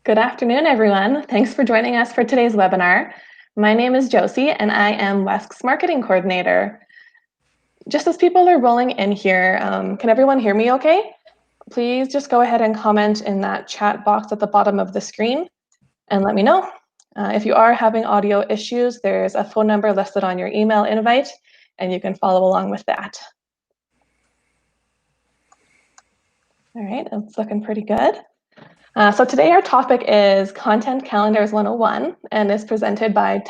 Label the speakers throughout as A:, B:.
A: Good afternoon, everyone. Thanks for joining us for today's webinar. My name is Josie, and I am WESC's Marketing Coordinator. Just as people are rolling in here, can everyone hear me okay? Please just go ahead and comment in that chat box at the bottom of the screen and let me know. If you are having audio issues, there's a phone number listed on your email invite, and you can follow along with that. All right, it's looking pretty good. So today our topic is Content Calendars 101 and is presented by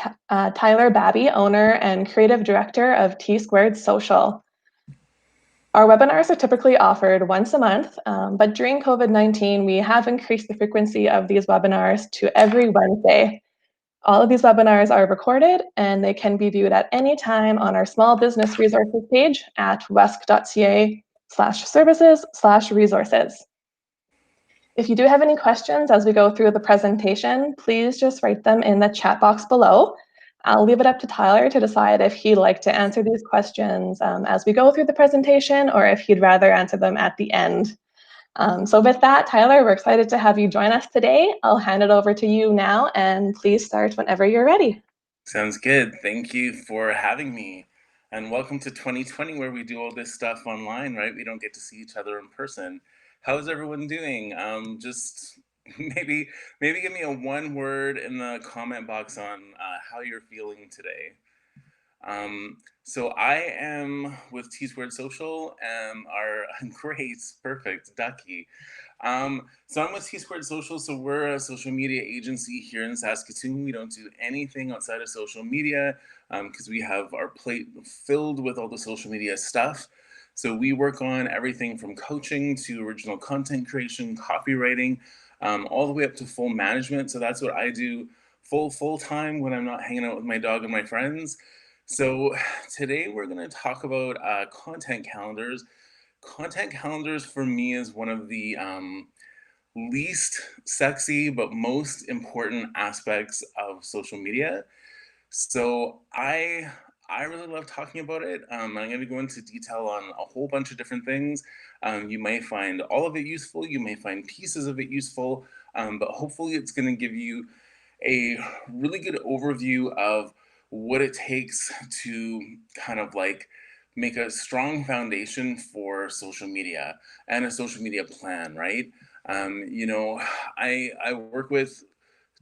A: Tyler Babby, owner and creative director of T Squared Social. Our webinars are typically offered once a month, but during COVID-19, we have increased the frequency of these webinars to every Wednesday. All of these webinars are recorded and they can be viewed at any time on our small business resources page at wesc.ca/services/resources. If you do have any questions as we go through the presentation, please just write them in the chat box below. I'll leave it up to Tyler to decide if he'd like to answer these questions as we go through the presentation or if he'd rather answer them at the end. So with that, Tyler, we're excited to have you join us today. I'll hand it over to you now, and please start whenever you're ready.
B: Sounds good. Thank you for having me. And welcome to 2020, where we do all this stuff online, right? We don't get to see each other in person. How's everyone doing? Just maybe give me a one word in the comment box on how you're feeling today. So I am with T Squared Social and our great, perfect Ducky. So I'm with T Squared Social. So we're a social media agency here in Saskatoon. We don't do anything outside of social media because we have our plate filled with all the social media stuff. So we work on everything from coaching to original content creation, copywriting, all the way up to full management. So that's what I do full time when I'm not hanging out with my dog and my friends. So today we're going to talk about content calendars. Content calendars for me is one of the least sexy but most important aspects of social media. So I really love talking about it. I'm going to go into detail on a whole bunch of different things. You may find all of it useful. You may find pieces of it useful, but hopefully it's going to give you a really good overview of what it takes to kind of like make a strong foundation for social media and a social media plan, right? You know, I work with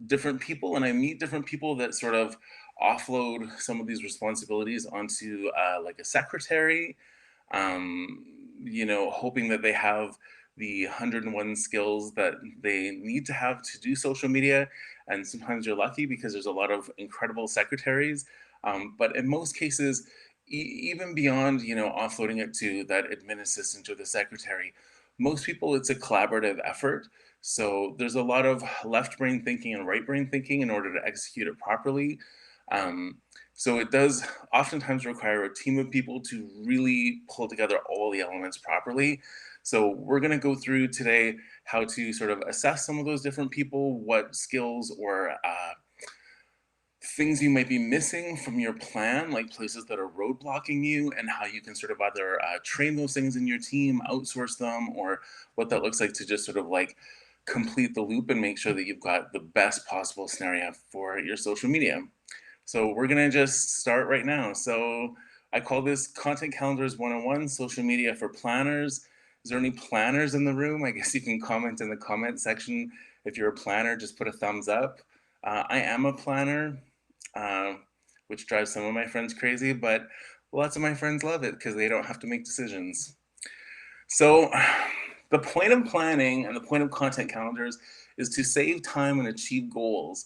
B: different people and I meet different people that sort of offload some of these responsibilities onto like a secretary, um, hoping that they have the 101 skills that they need to have to do social media. And sometimes you're lucky because there's a lot of incredible secretaries. But in most cases, even beyond, offloading it to that admin assistant or the secretary, most people, it's a collaborative effort. So there's a lot of left brain thinking and right brain thinking in order to execute it properly. Um, so it does oftentimes require a team of people to really pull together all the elements properly. So we're going to go through today how to sort of assess some of those different people, what skills or things you might be missing from your plan, like places that are roadblocking you, and how you can sort of either train those things in your team, outsource them, or what that looks like to just sort of like complete the loop and make sure that you've got the best possible scenario for your social media. So we're gonna just start right now. So I call this Content Calendars 101, social media for planners. Is there any planners in the room? I guess you can comment in the comment section. If you're a planner, just put a thumbs up. I am a planner, uh, which drives some of my friends crazy, but lots of my friends love it because they don't have to make decisions. So the point of planning and the point of content calendars is to save time and achieve goals.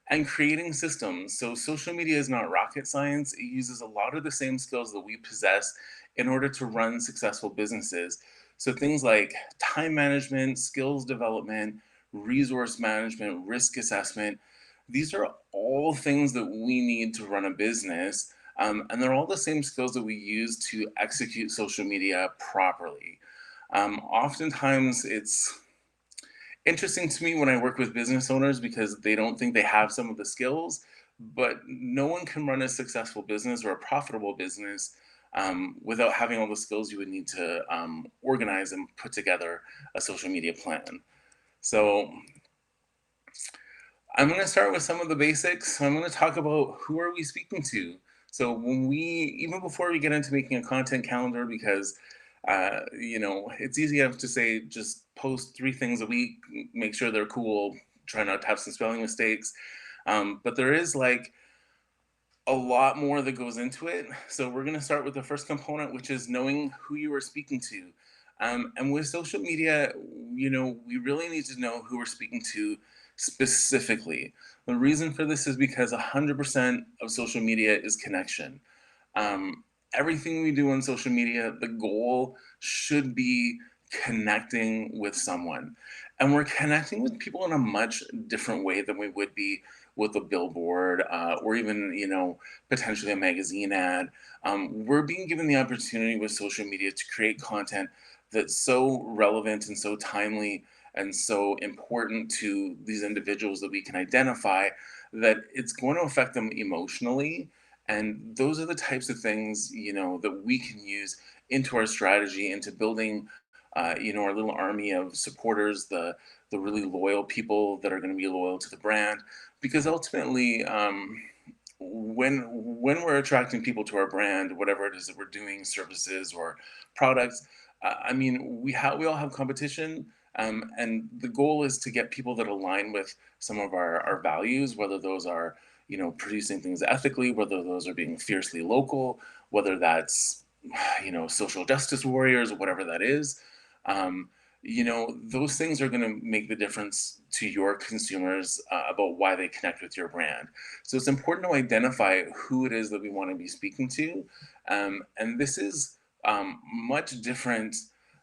B: And creating systems. So social media is not rocket science. It uses a lot of the same skills that we possess in order to run successful businesses. So things like time management, skills development, resource management, risk assessment, these are all things that we need to run a business. And they're all the same skills that we use to execute social media properly. Oftentimes, it's interesting to me when I work with business owners because they don't think they have some of the skills, but no one can run a successful business or a profitable business without having all the skills you would need to organize and put together a social media plan. So I'm going to start with some of the basics. So I'm going to talk about who are we speaking to. So when we, even before we get into making a content calendar, because it's easy enough to say just post 3 things a week, make sure they're cool, try not to have some spelling mistakes. But there is like a lot more that goes into it. So we're going to start with the first component, which is knowing who you are speaking to. And with social media, we really need to know who we're speaking to specifically. The reason for this is because 100% of social media is connection. um, Everything we do on social media, the goal should be connecting with someone. And we're connecting with people in a much different way than we would be with a billboard, or even, potentially a magazine ad. We're being given the opportunity with social media to create content that's so relevant and so timely and so important to these individuals that we can identify that it's going to affect them emotionally. And those are the types of things, that we can use into our strategy, into building, our little army of supporters, the really loyal people that are going to be loyal to the brand. Because ultimately, when we're attracting people to our brand, whatever it is that we're doing, services or products, I mean, we all have competition. And the goal is to get people that align with some of our values, whether those are, producing things ethically, whether those are being fiercely local, whether that's, social justice warriors, whatever that is. Um, those things are going to make the difference to your consumers, about why they connect with your brand. So it's important to identify who it is that we want to be speaking to. And this is, much different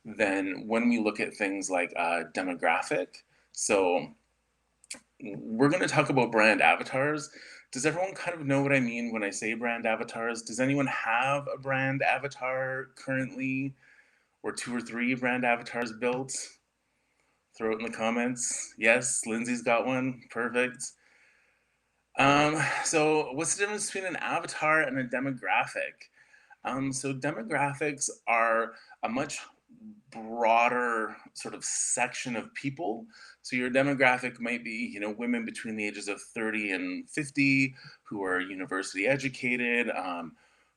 B: than when we look at things like, demographic. So we're going to talk about brand avatars. Does everyone kind of know what I mean when I say brand avatars? Does anyone have a brand avatar currently, or 2 or 3 brand avatars built? Throw it in the comments. Yes, Lindsay's got one. Perfect. So what's the difference between an avatar and a demographic? So demographics are a much broader sort of section of people. So your demographic might be, women between the ages of 30 and 50 who are university educated,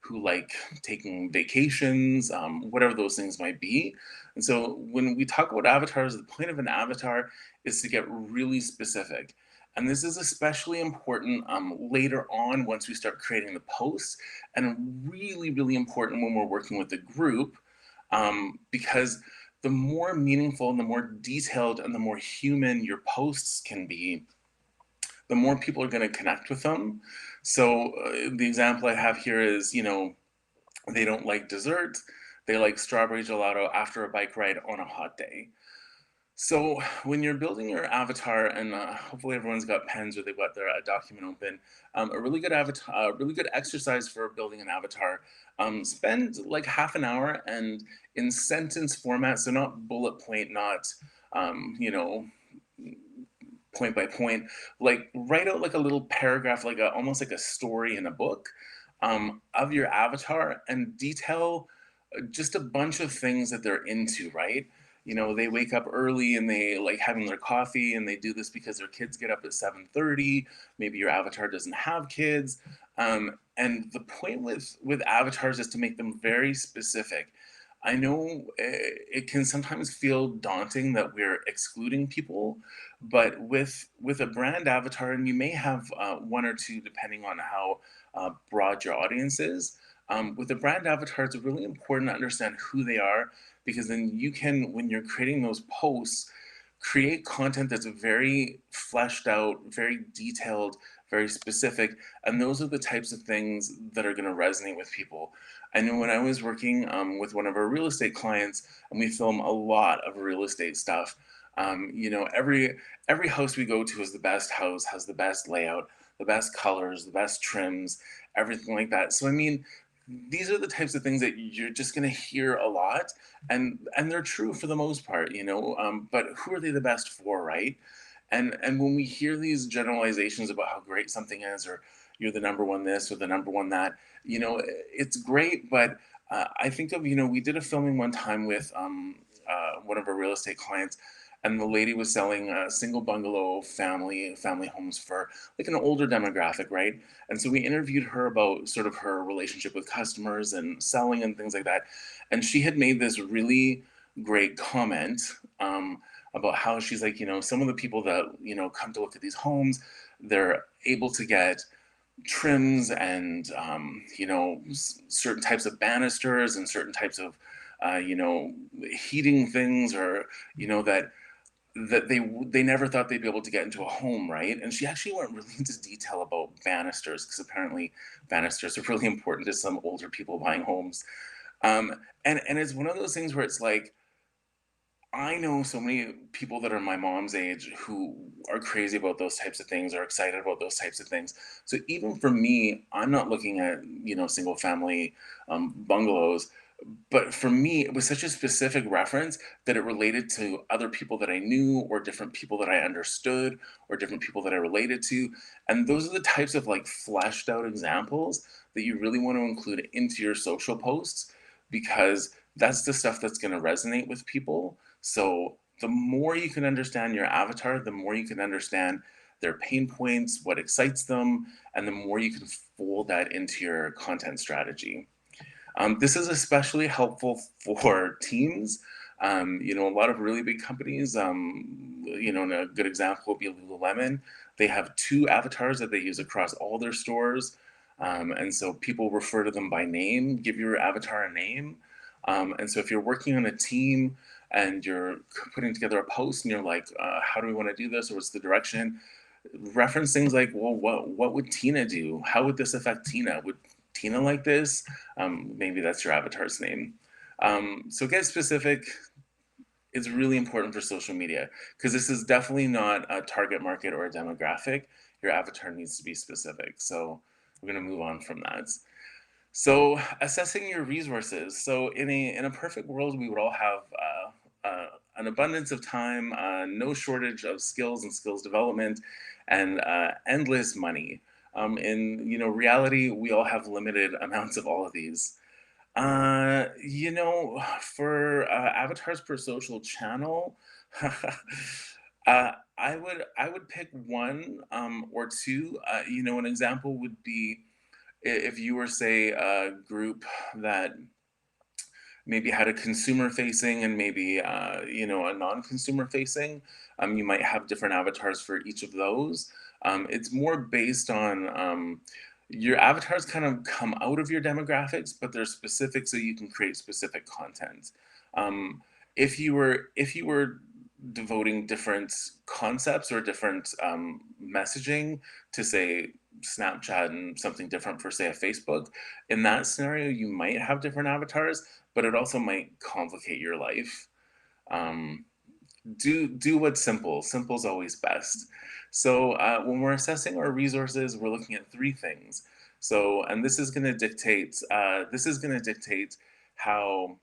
B: who like taking vacations, whatever those things might be. And so when we talk about avatars, the point of an avatar is to get really specific. And this is especially important, later on once we start creating the posts, and really, really important when we're working with a group, because the more meaningful and the more detailed and the more human your posts can be, the more people are going to connect with them. So the example I have here is, they don't like dessert. They like strawberry gelato after a bike ride on a hot day. So when you're building your avatar, and hopefully everyone's got pens or they've got their document open, a really good avatar, really good exercise for building an avatar. Spend like half an hour and in sentence format, so not bullet point, not point by point, like write out like a little paragraph, like almost like a story in a book, of your avatar, and detail just a bunch of things that they're into, right? They wake up early and they like having their coffee, and they do this because their kids get up at 7:30. Maybe your avatar doesn't have kids. And the point with avatars is to make them very specific. I know it can sometimes feel daunting that we're excluding people, but with a brand avatar, and you may have one or two depending on how broad your audience is. With a brand avatar, it's really important to understand who they are, because then you can, when you're creating those posts, create content that's very fleshed out, very detailed, very specific. And those are the types of things that are going to resonate with people. I know when I was working, with one of our real estate clients, and we film a lot of real estate stuff. Every house we go to is the best house, has the best layout, the best colors, the best trims, everything like that. So I mean, these are the types of things that you're just going to hear a lot, and they're true for the most part, but who are they the best for, right? And when we hear these generalizations about how great something is, or you're the number one this or the number one that, it's great. But I think of, we did a filming one time with one of our real estate clients, and the lady was selling single bungalow family homes for like an older demographic, right? And so we interviewed her about sort of her relationship with customers and selling and things like that. And she had made this really great comment about how she's like, some of the people that come to look at these homes, they're able to get trims and certain types of banisters and certain types of heating things, or that they never thought they'd be able to get into a home, right? And she actually went really into detail about banisters, because apparently banisters are really important to some older people buying homes. And it's one of those things where it's like, I know so many people that are my mom's age who are crazy about those types of things, are excited about those types of things. So even for me, I'm not looking at single family bungalows, but for me, it was such a specific reference that it related to other people that I knew, or different people that I understood, or different people that I related to. And those are the types of like fleshed out examples that you really want to include into your social posts, because that's the stuff that's going to resonate with people. So the more you can understand your avatar, the more you can understand their pain points, what excites them, and the more you can fold that into your content strategy. This is especially helpful for teams. A lot of really big companies, and a good example would be Lululemon. They have two avatars that they use across all their stores. And so people refer to them by name, give your avatar a name. And so if you're working on a team and you're putting together a post and you're like, how do we want to do this? Or what's the direction? Reference things like, well, what would Tina do? How would this affect Tina? Would Tina like this? Maybe that's your avatar's name. So get specific. It's really important for social media, because this is definitely not a target market or a demographic. Your avatar needs to be specific. So we're going to move on from that. So assessing your resources. So in a perfect world, we would all have an abundance of time, no shortage of skills and skills development, and endless money. In reality, we all have limited amounts of all of these. For avatars per social channel, I would pick one or two. An example would be, if you were, say, a group that maybe had a consumer facing and maybe a non-consumer facing. You might have different avatars for each of those. It's more based on your avatars kind of come out of your demographics, but they're specific, so you can create specific content. um, if you were devoting different concepts or different messaging to, say, Snapchat, and something different for, say, a Facebook, in that scenario you might have different avatars, but it also might complicate your life. Um, do what's simple. Simple is always best. So when we're assessing our resources, we're looking at three things. So, and this is going to dictate. How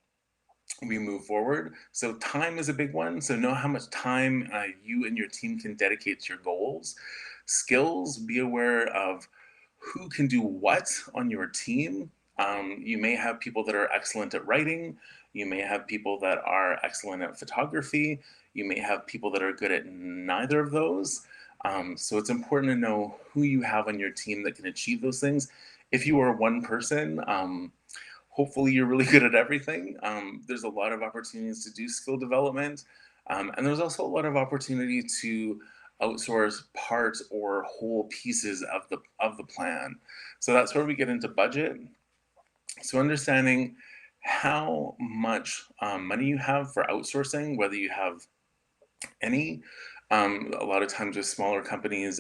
B: we move forward. So time is a big one. So know how much time you and your team can dedicate to your goals. Skills, be aware of who can do what on your team. You may have people that are excellent at writing. You may have people that are excellent at photography. You may have people that are good at neither of those. So it's important to know who you have on your team that can achieve those things. If you are one person, hopefully you're really good at everything. There's a lot of opportunities to do skill development. And there's also a lot of opportunity to outsource parts or whole pieces of the plan. So that's where we get into budget. So understanding how much money you have for outsourcing, whether you have any. A lot of times with smaller companies,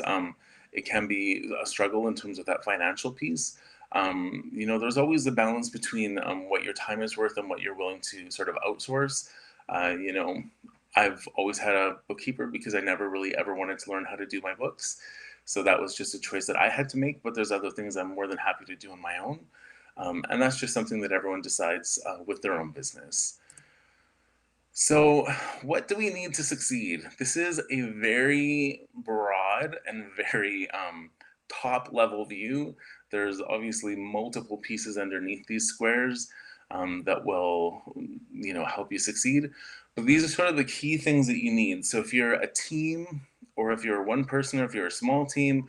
B: it can be a struggle in terms of that financial piece. There's always the balance between what your time is worth and what you're willing to sort of outsource. Uh, you know, I've always had a bookkeeper because I never really ever wanted to learn how to do my books. So that was just a choice that I had to make, but there's other things I'm more than happy to do on my own. And that's just something that everyone decides with their own business. So, what do we need to succeed? This is a very broad and very top level view. There's obviously multiple pieces underneath these squares. that will, help you succeed. But these are sort of the key things that you need. So if you're a team, or if you're one person, or if you're a small team,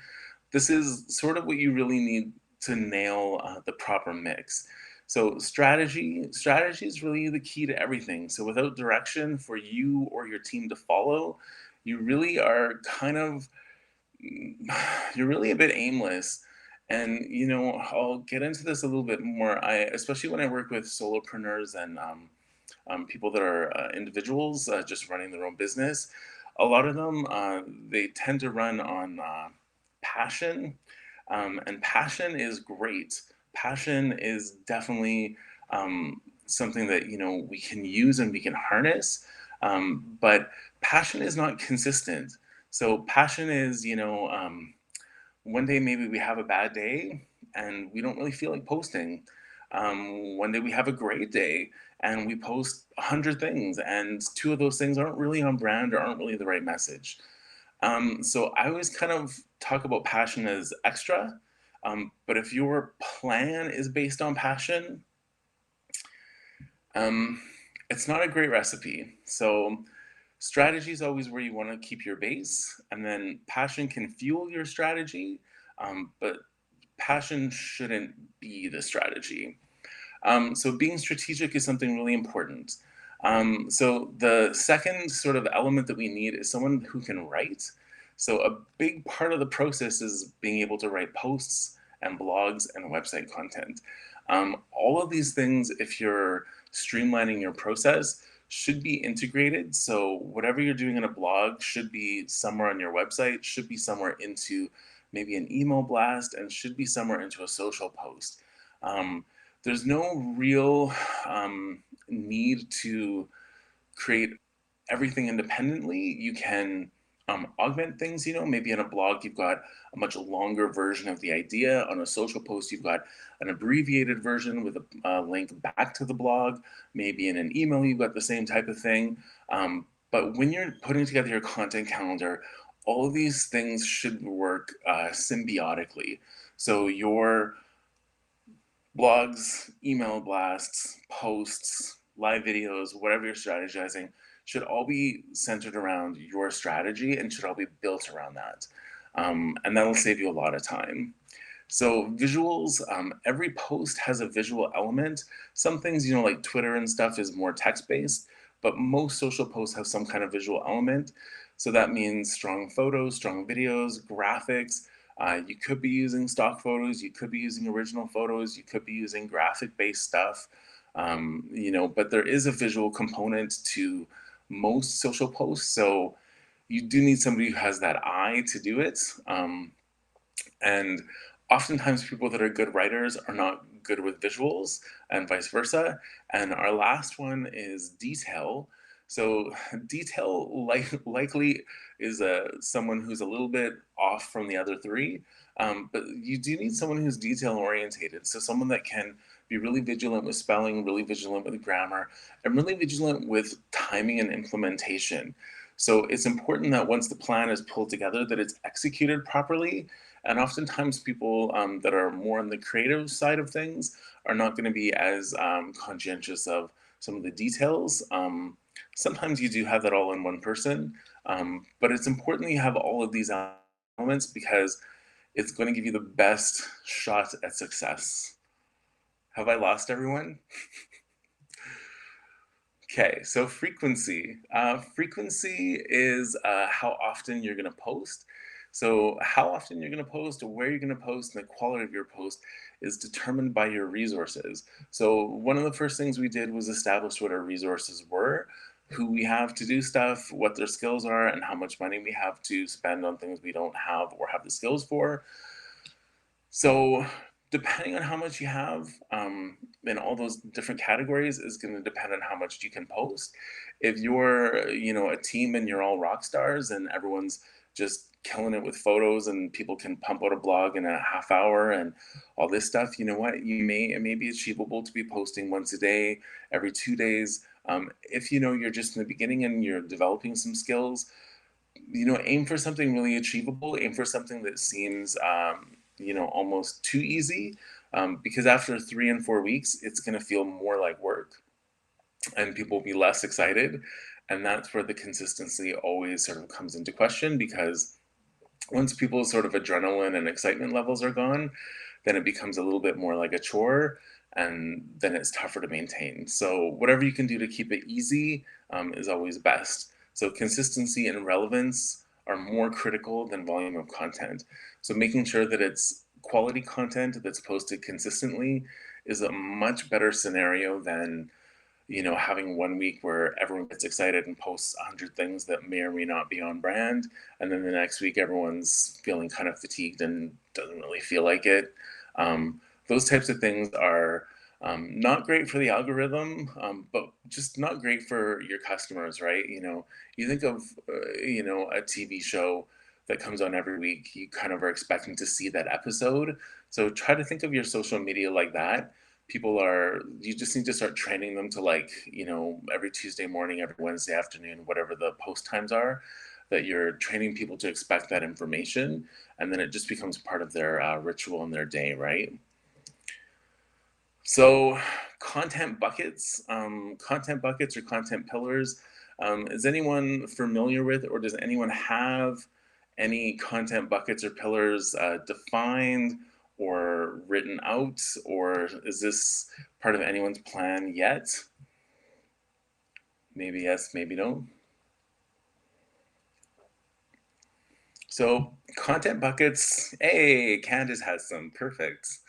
B: this is sort of what you really need to nail the proper mix. So strategy is really the key to everything. So without direction for you or your team to follow, you really are kind of you're really a bit aimless. And I'll get into this a little bit more. Especially when I work with solopreneurs and people that are individuals just running their own business. A lot of them they tend to run on passion, and passion is great. Passion is definitely something that we can use and we can harness, but passion is not consistent. So passion is one day maybe we have a bad day and we don't really feel like posting. One day we have a great day and we post 100 things, and two of those things aren't really on brand or aren't really the right message. So I always kind of talk about passion as extra. But if your plan is based on passion, um, it's not a great recipe. So strategy is always where you want to keep your base, and then passion can fuel your strategy, but passion shouldn't be the strategy. So being strategic is something really important. So the second sort of element that we need is someone who can write. So a big part of the process is being able to write posts and blogs and website content. All of these things, if you're streamlining your process, should be integrated. So whatever you're doing in a blog should be somewhere on your website, should be somewhere into maybe an email blast, and should be somewhere into a social post. Um, there's no real need to create everything independently. You can augment things. Maybe in a blog you've got a much longer version of the idea. On a social post you've got an abbreviated version with a link back to the blog. Maybe in an email you've got the same type of thing. But when you're putting together your content calendar, all of these things should work symbiotically. So your blogs, email blasts, posts, live videos, whatever you're strategizing, should all be centered around your strategy and should all be built around that. And that'll save you a lot of time. So visuals, every post has a visual element. Some things, like Twitter and stuff is more text-based, but most social posts have some kind of visual element. So that means strong photos, strong videos, graphics. You could be using stock photos, you could be using original photos, you could be using graphic-based stuff. But there is a visual component to most social posts. So you do need somebody who has that eye to do it. And oftentimes people that are good writers are not good with visuals, and vice versa. And our last one is detail. So detail likely is someone who's a little bit off from the other three, but you do need someone who's detail orientated. So someone that can be really vigilant with spelling, really vigilant with grammar, and really vigilant with timing and implementation. So it's important that once the plan is pulled together, that it's executed properly. And oftentimes, people that are more on the creative side of things are not going to be as conscientious of some of the details. Sometimes you do have that all in one person, but it's important that you have all of these elements because it's going to give you the best shot at success. Have I lost everyone? Okay, so frequency. Frequency is how often you're going to post. So, how often you're going to post, or where you're going to post, and the quality of your post is determined by your resources. So, one of the first things we did was establish what our resources were, who we have to do stuff, what their skills are, and how much money we have to spend on things we don't have or have the skills for. So, depending on how much you have in all those different categories is going to depend on how much you can post. If you're, a team and you're all rock stars and everyone's just killing it with photos and people can pump out a blog in a half hour and all this stuff, you know what? It may be achievable to be posting once a day, every 2 days. If you're just in the beginning and you're developing some skills, aim for something really achievable. Aim for something that seems, almost too easy. because after 3 and 4 weeks, it's going to feel more like work and people will be less excited. And that's where the consistency always sort of comes into question because once people's sort of adrenaline and excitement levels are gone, then it becomes a little bit more like a chore and then it's tougher to maintain. So, whatever you can do to keep it easy is always best. So, consistency and relevance are more critical than volume of content. So, making sure that it's quality content that's posted consistently is a much better scenario than having 1 week where everyone gets excited and posts 100 things that may or may not be on brand, and then the next week everyone's feeling kind of fatigued and doesn't really feel like it. Those types of things are not great for the algorithm, but just not great for your customers, right? You think of, a TV show that comes on every week, you kind of are expecting to see that episode. So try to think of your social media like that. You just need to start training them to, like, every Tuesday morning, every Wednesday afternoon, whatever the post times are, that you're training people to expect that information, and then it just becomes part of their ritual in their day, right? So, content buckets or content pillars. Is anyone familiar with, or does anyone have any content buckets or pillars defined or written out, or is this part of anyone's plan yet? Maybe yes, maybe no. So, content buckets. Hey, Candace has some. Perfect.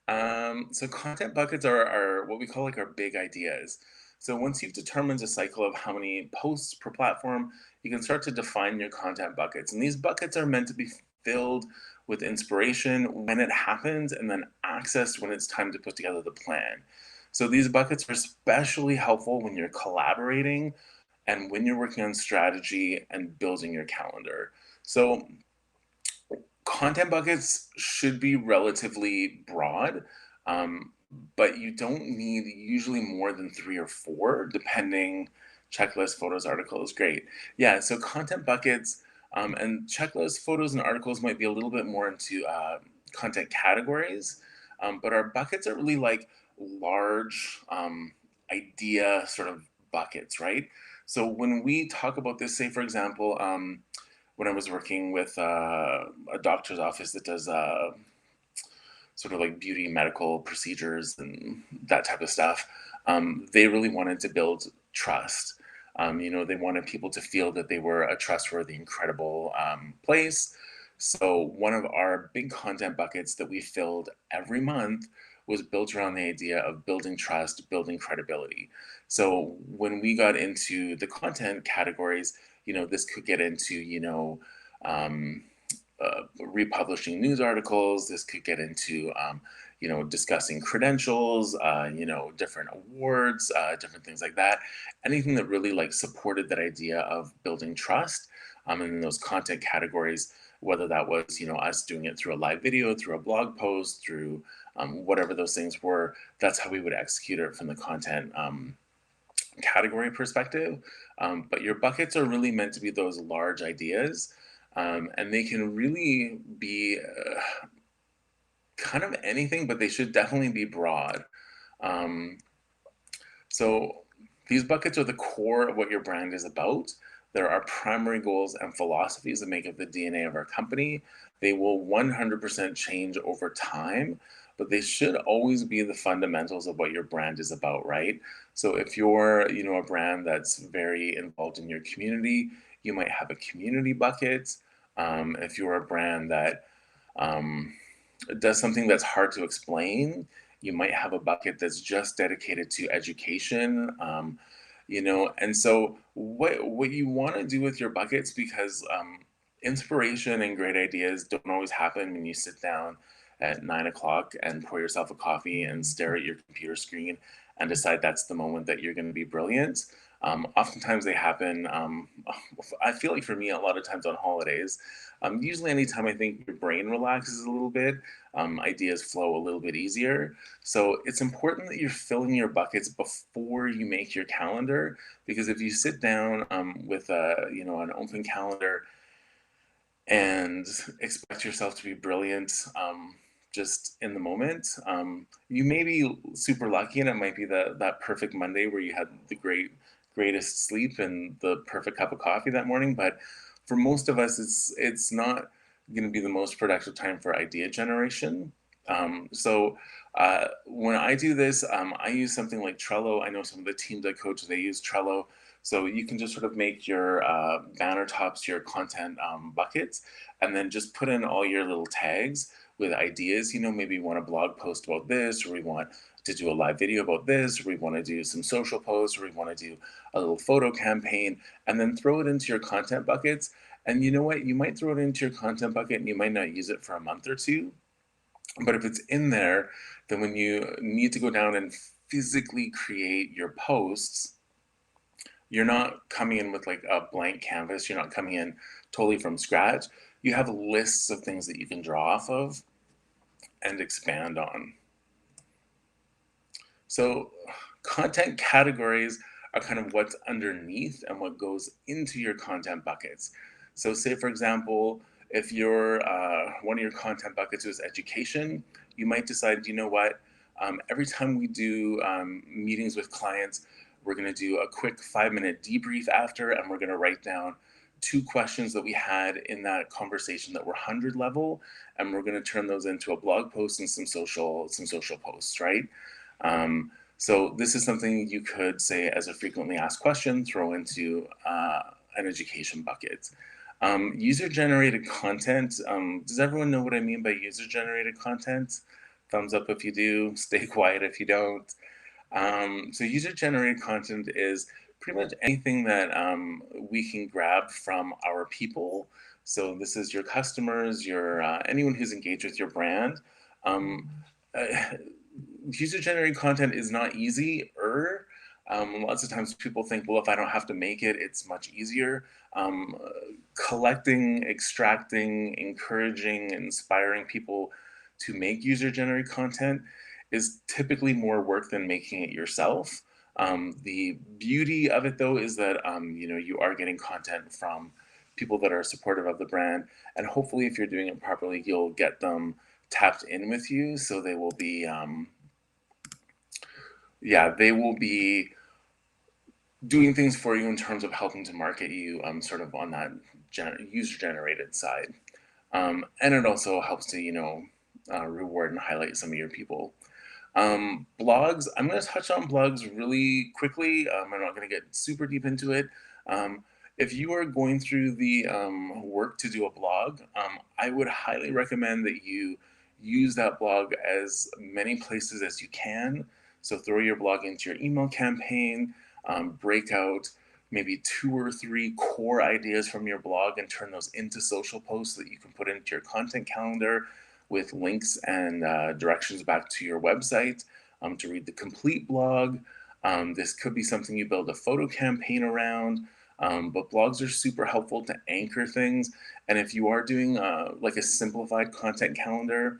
B: So content buckets are what we call like our big ideas. So once you've determined a cycle of how many posts per platform, you can start to define your content buckets. And these buckets are meant to be filled with inspiration when it happens and then accessed when it's time to put together the plan. So these buckets are especially helpful when you're collaborating and when you're working on strategy and building your calendar. So content buckets should be relatively broad, um, but you don't need usually more than three or four, depending. Checklist, photos, articles, great. Yeah, so content buckets and checklists, photos, and articles might be a little bit more into content categories, but our buckets are really like large idea sort of buckets, right? So when we talk about this, say for example, when I was working with a doctor's office that does sort of like beauty medical procedures and that type of stuff, they really wanted to build trust. They wanted people to feel that they were a trustworthy, incredible place. So one of our big content buckets that we filled every month was built around the idea of building trust, building credibility. So when we got into the content categories, this could get into, um, republishing news articles. This could get into, discussing credentials, different awards, different things like that. Anything that really like supported that idea of building trust. And in those content categories, whether that was, us doing it through a live video, through a blog post, through whatever those things were, that's how we would execute it from the content category perspective. But your buckets are really meant to be those large ideas. And they can really be kind of anything, but they should definitely be broad. Um, so these buckets are the core of what your brand is about. There are primary goals and philosophies that make up the DNA of our company. They will 100% change over time, but they should always be the fundamentals of what your brand is about, right? So if you're, a brand that's very involved in your community, you might have a community bucket. If you're a brand that um, does something that's hard to explain, you might have a bucket that's just dedicated to education. And so what you want to do with your buckets, because inspiration and great ideas don't always happen when you sit down at 9 o'clock and pour yourself a coffee and stare at your computer screen and decide that's the moment that you're going to be brilliant. Oftentimes they happen. I feel like for me, a lot of times on holidays. Usually, anytime I think your brain relaxes a little bit, ideas flow a little bit easier. So it's important that you're filling your buckets before you make your calendar, because if you sit down with an open calendar and expect yourself to be brilliant, just in the moment. You may be super lucky, and it might be that perfect Monday where you had the greatest sleep and the perfect cup of coffee that morning. But for most of us, it's not going to be the most productive time for idea generation. When I do this, I use something like Trello. I know some of the teams I coach, they use Trello. So you can just sort of make your banner tops, your content buckets, and then just put in all your little tags with ideas. Maybe you want a blog post about this, or we want to do a live video about this, or we want to do some social posts, or we want to do a little photo campaign, and then throw it into your content buckets. And you know what? You might throw it into your content bucket and you might not use it for a month or two. But if it's in there, then when you need to go down and physically create your posts, you're not coming in with like a blank canvas. You're not coming in totally from scratch. You have lists of things that you can draw off of and expand on. So content categories are kind of what's underneath and what goes into your content buckets. So say, for example, if your one of your content buckets is education, you might decide, you know what, every time we do meetings with clients, we're going to do a quick 5-minute debrief after, and we're going to write down 2 questions that we had in that conversation that were 100 level, and we're going to turn those into a blog post and some social posts, right? So this is something you could say as a frequently asked question, throw into an education bucket. User-generated content. Does everyone know what I mean by user-generated content? Thumbs up if you do, stay quiet if you don't. So user-generated content is pretty much anything that we can grab from our people. So this is your customers, your anyone who's engaged with your brand. Um, uh, User-generated content is not easy. Lots of times people think, well, if I don't have to make it, it's much easier. Um, Collecting, extracting, encouraging, inspiring people to make user-generated content is typically more work than making it yourself. The beauty of it, though, is that you are getting content from people that are supportive of the brand, and hopefully, if you're doing it properly, you'll get them tapped in with you, so they will be, they will be doing things for you in terms of helping to market you, sort of on that user-generated side. And it also helps to reward and highlight some of your people. Blogs, I'm going to touch on blogs really quickly. I'm not going to get super deep into it. If you are going through the work to do a blog, I would highly recommend that you use that blog as many places as you can. So throw your blog into your email campaign, break out maybe 2 or 3 core ideas from your blog and turn those into social posts that you can put into your content calendar with links and directions back to your website to read the complete blog. This could be something you build a photo campaign around, but blogs are super helpful to anchor things. And if you are doing like a simplified content calendar,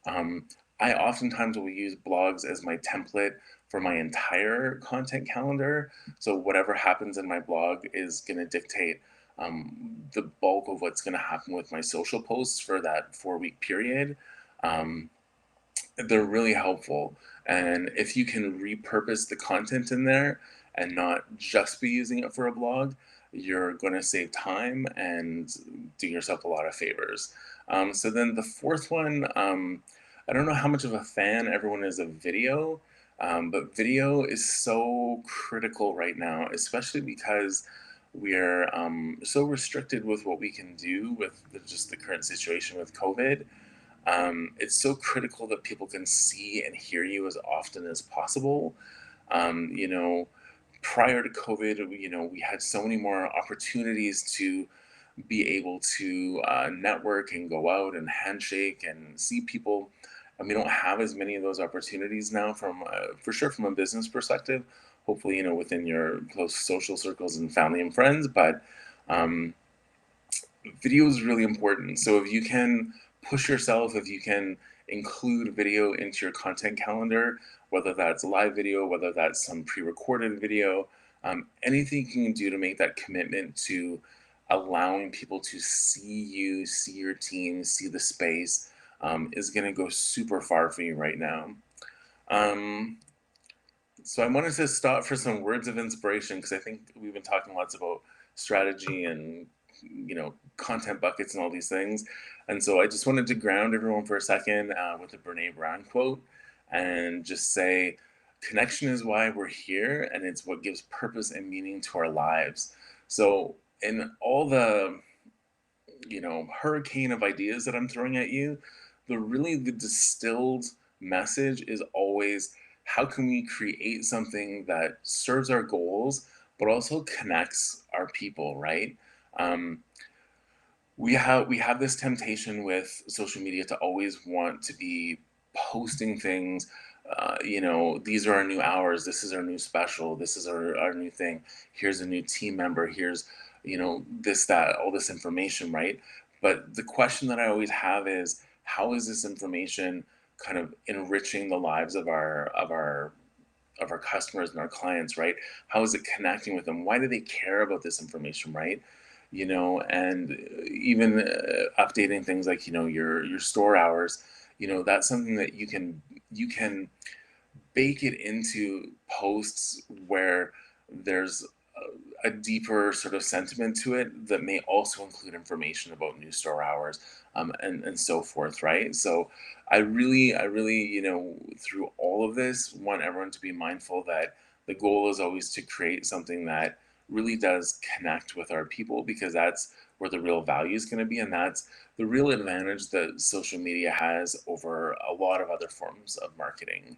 B: um, I oftentimes will use blogs as my template for my entire content calendar. So whatever happens in my blog is going to dictate the bulk of what's going to happen with my social posts for that 4-week period. Um, they're really helpful. And if you can repurpose the content in there and not just be using it for a blog, you're going to save time and do yourself a lot of favors. So then the fourth one, I don't know how much of a fan everyone is of video, but video is so critical right now, especially because we're so restricted with what we can do with just the current situation with COVID. It's so critical that people can see and hear you as often as possible. Um, you know, Prior to COVID, we had so many more opportunities to be able to network and go out and handshake and see people. And we don't have as many of those opportunities now from, for sure, from a business perspective. Hopefully, within your close social circles and family and friends, but um, video is really important. So if you can push yourself, if you can include video into your content calendar, whether that's live video, whether that's some pre-recorded video, anything you can do to make that commitment to allowing people to see you, see your team, see the space, is going to go super far for you right now. Um, so I wanted to stop for some words of inspiration because I think we've been talking lots about strategy and content buckets and all these things, and so I just wanted to ground everyone for a second with a Brene Brown quote, and just say, "Connection is why we're here, and it's what gives purpose and meaning to our lives." So in all the hurricane of ideas that I'm throwing at you, the distilled message is always, how can we create something that serves our goals but also connects our people, right? Um, we have this temptation with social media to always want to be posting things. These are our new hours, this is our new special, this is our new thing, here's a new team member, here's this, that, all this information, right? But the question that I always have is, how is this information kind of enriching the lives of our customers and our clients, right? How is it connecting with them? Why do they care about this information, right? And even updating things like your store hours. That's something that you can bake it into posts where there's a deeper sort of sentiment to it that may also include information about new store hours, and so forth, right? So I really, through all of this, want everyone to be mindful that the goal is always to create something that really does connect with our people, because that's where the real value is going to be, and that's the real advantage that social media has over a lot of other forms of marketing.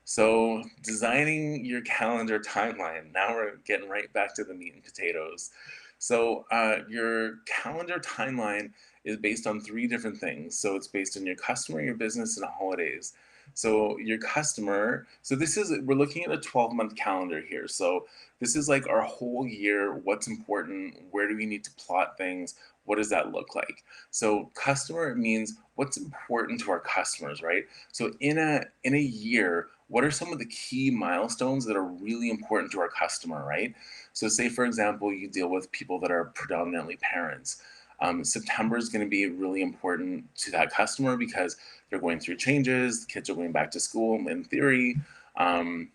B: So, designing your calendar timeline. Now we're getting right back to the meat and potatoes. So, your calendar timeline is based on three different things. So, it's based on your customer, your business, and holidays. So, your customer, so we're looking at a 12-month calendar here. So, this is like our whole year. What's important? Where do we need to plot things? What does that look like? So, customer means what's important to our customers, right? So, in a year, what are some of the key milestones that are really important to our customer, right? So, say for example, you deal with people that are predominantly parents. September is going to be really important to that customer because they're going through changes, the kids are going back to school in theory. Um,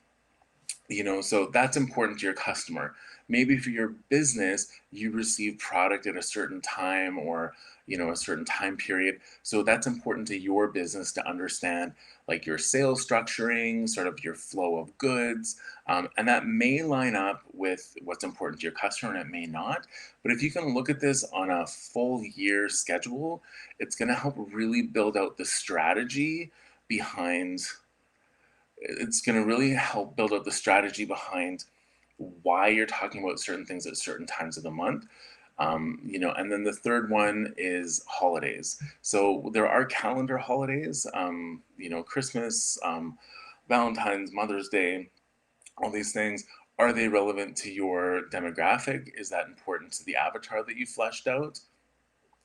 B: so that's important to your customer. Maybe for your business, you receive product at a certain time, or a certain time period, so that's important to your business to understand, like your sales structuring, sort of your flow of goods, and that may line up with what's important to your customer, and it may not. But if you can look at this on a full year schedule, it's going to help really build out the strategy behind it's going to really help build up the strategy behind why you're talking about certain things at certain times of the month. And then the third one is holidays. So there are calendar holidays, Christmas, Valentine's, Mother's Day, all these things. Are they relevant to your demographic? Is that important to the avatar that you fleshed out?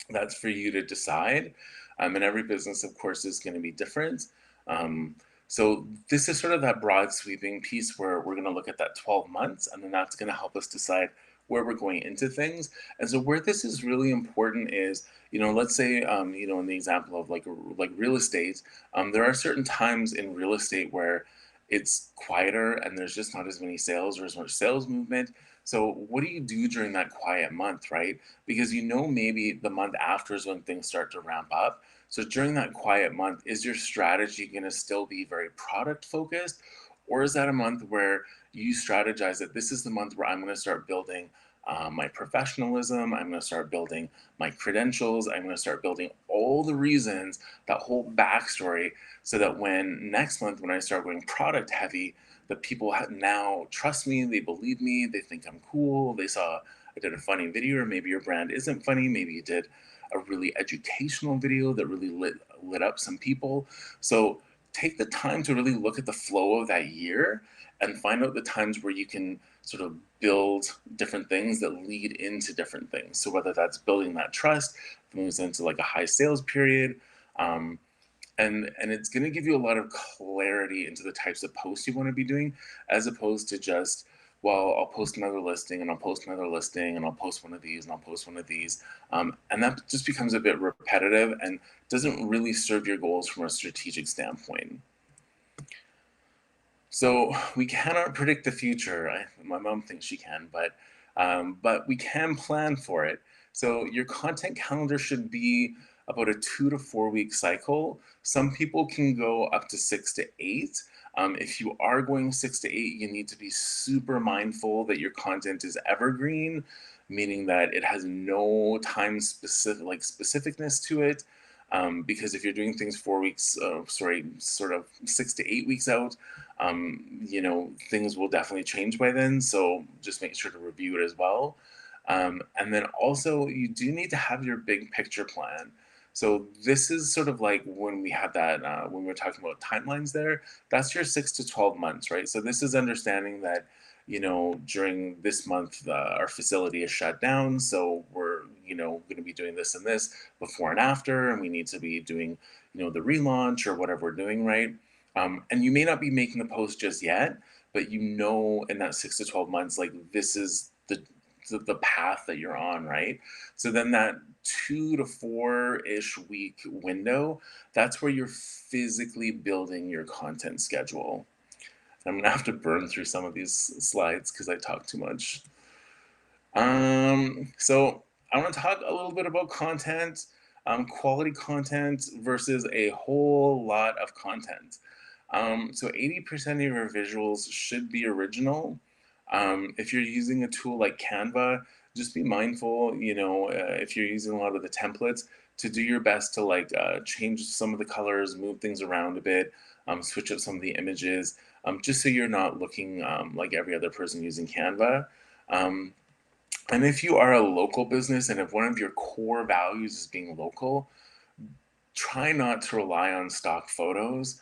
B: That's for you to decide. And every business, of course, is going to be different. Um, so this is sort of that broad sweeping piece where we're going to look at that 12 months, and then that's going to help us decide where we're going into things. And so where this is really important is, let's say, in the example of like real estate, there are certain times in real estate where it's quieter and there's just not as many sales or as much sales movement. So what do you do during that quiet month, right? Because maybe the month after is when things start to ramp up. So during that quiet month, is your strategy going to still be very product focused? Or is that a month where you strategize that this is the month where I'm going to start building my professionalism, I'm going to start building my credentials, I'm going to start building all the reasons, that whole backstory, so that when next month, when I start going product heavy, the people now trust me, they believe me, they think I'm cool, they saw I did a funny video, or maybe your brand isn't funny, maybe you did a really educational video that really lit up some people. So take the time to really look at the flow of that year and find out the times where you can sort of build different things that lead into different things. So whether that's building that trust, moves into like a high sales period, um, and it's going to give you a lot of clarity into the types of posts you want to be doing, as opposed to just well, I'll post another listing and I'll post another listing and I'll post one of these and I'll post one of these. And that just becomes a bit repetitive and doesn't really serve your goals from a strategic standpoint. So we cannot predict the future. My mom thinks she can, but we can plan for it. So your content calendar should be about a 2 to 4 week cycle. Some people can go up to 6 to 8. If you are going 6 to 8, you need to be super mindful that your content is evergreen, meaning that it has no time specific like specificness to it. Because if you're doing things 4 weeks, sorry, sort of 6 to 8 weeks out, things will definitely change by then. So just make sure to review it as well. And then also, you do need to have your big picture plan. So this is sort of like when we had that, when we were talking about timelines there, that's your 6 to 12 months, right? So this is understanding that, during this month, our facility is shut down. So we're, going to be doing this and this before and after, and we need to be doing, the relaunch or whatever we're doing, right? And you may not be making the post just yet, but in that 6 to 12 months, like this is the path that you're on, right? So then that 2 to 4 ish week window, that's where you're physically building your content schedule. I'm gonna have to burn through some of these slides because I talk too much. So I want to talk a little bit about content, quality content versus a whole lot of content. So 80% of your visuals should be original. If you're using a tool like Canva, just be mindful, if you're using a lot of the templates, to do your best to change some of the colors, move things around a bit, switch up some of the images, just so you're not looking like every other person using Canva. Um, and if you are a local business and if one of your core values is being local, try not to rely on stock photos.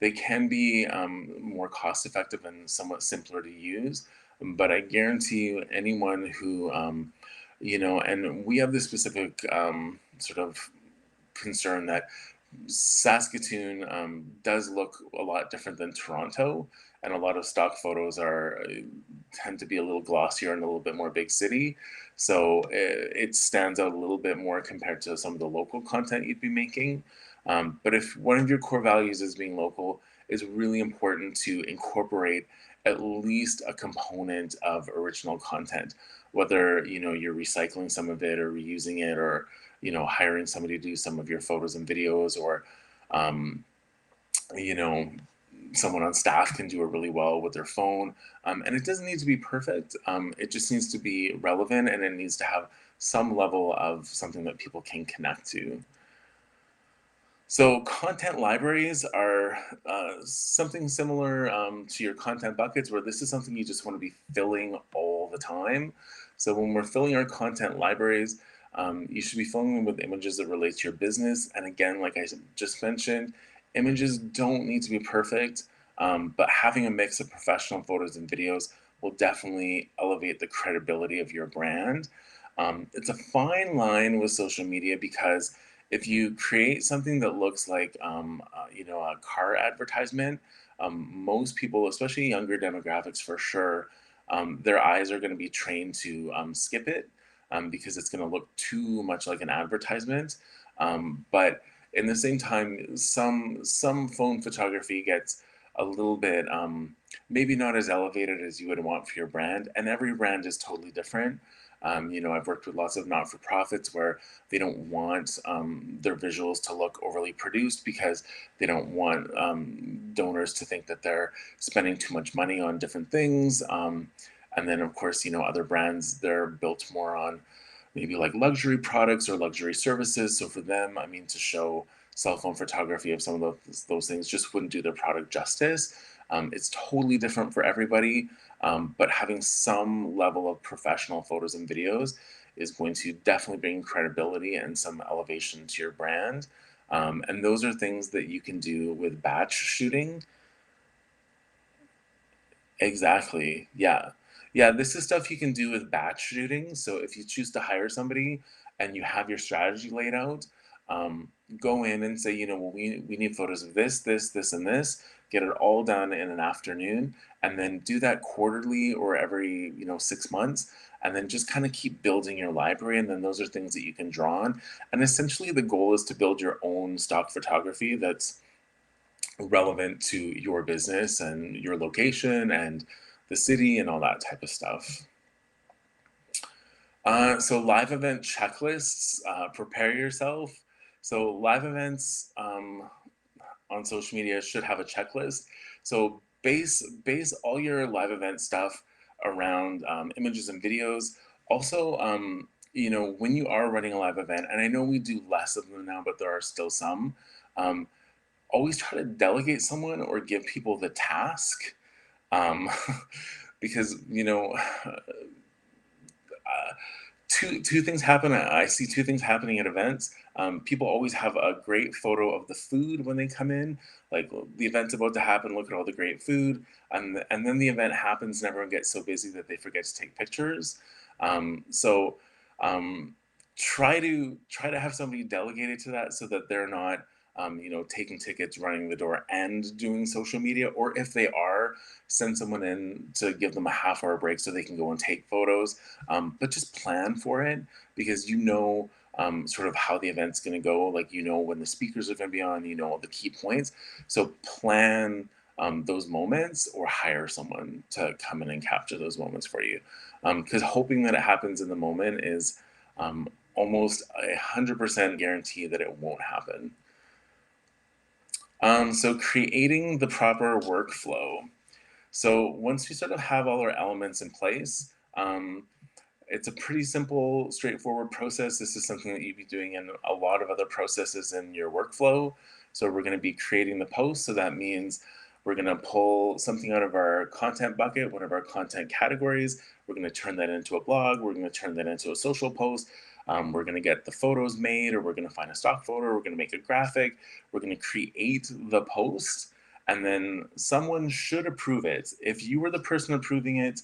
B: They can be more cost effective and somewhat simpler to use. But I guarantee you, anyone who, and we have this specific sort of concern that Saskatoon does look a lot different than Toronto, and a lot of stock photos tend to be a little glossier and a little bit more big city. So it stands out a little bit more compared to some of the local content you'd be making. But if one of your core values is being local, it's really important to incorporate at least a component of original content, whether you're recycling some of it or reusing it or hiring somebody to do some of your photos and videos, or um, you know, someone on staff can do it really well with their phone. And it doesn't need to be perfect. It just needs to be relevant, and it needs to have some level of something that people can connect to. So content libraries are something similar to your content buckets, where this is something you just want to be filling all the time. So when we're filling our content libraries, you should be filling them with images that relate to your business. And again, like I just mentioned, images don't need to be perfect, but having a mix of professional photos and videos will definitely elevate the credibility of your brand. It's a fine line with social media because if you create something that looks like a car advertisement, most people, especially younger demographics for sure, their eyes are going to be trained to skip it because it's going to look too much like an advertisement. But in the same time, some phone photography gets a little bit maybe not as elevated as you would want for your brand, and every brand is totally different. I've worked with lots of not-for-profits where they don't want their visuals to look overly produced because they don't want donors to think that they're spending too much money on different things. And then, of course, other brands, they're built more on maybe like luxury products or luxury services. So for them, I mean, to show cell phone photography of some of those things just wouldn't do their product justice. It's totally different for everybody, but having some level of professional photos and videos is going to definitely bring credibility and some elevation to your brand. And those are things that you can do with batch shooting. Exactly. Yeah. Yeah, this is stuff you can do with batch shooting. So if you choose to hire somebody and you have your strategy laid out, go in and say, well, we need photos of this, and this, get it all done in an afternoon, and then do that quarterly or every, 6 months, and then just kind of keep building your library. And then those are things that you can draw on. And essentially, the goal is to build your own stock photography that's relevant to your business and your location and the city and all that type of stuff. So live event checklists, prepare yourself. So live events on social media should have a checklist. So base all your live event stuff around images and videos. Also, when you are running a live event, and I know we do less of them now, but there are still some. Um, Always try to delegate someone or give people the task, um, because two things happen. I see two things happening at events. People always have a great photo of the food when they come in, like the event's about to happen. Look at all the great food, and then the event happens, and everyone gets so busy that they forget to take pictures. So um, try to have somebody delegated to that so that they're not taking tickets, running the door, and doing social media. Or if they are, send someone in to give them a half-hour break so they can go and take photos. But just plan for it, because sort of how the event's going to go. Like when the speakers are going to be on, all the key points. So plan those moments, or hire someone to come in and capture those moments for you. Because hoping that it happens in the moment is um, almost 100% guarantee that it won't happen. So creating the proper workflow. So once we sort of have all our elements in place, it's a pretty simple, straightforward process. This is something that you'd be doing in a lot of other processes in your workflow. So we're going to be creating the post. So that means we're going to pull something out of our content bucket, one of our content categories. We're going to turn that into a blog. We're going to turn that into a social post. We're going to get the photos made, or we're going to find a stock photo. We're going to make a graphic. We're going to create the post, and then someone should approve it. If you were the person approving it,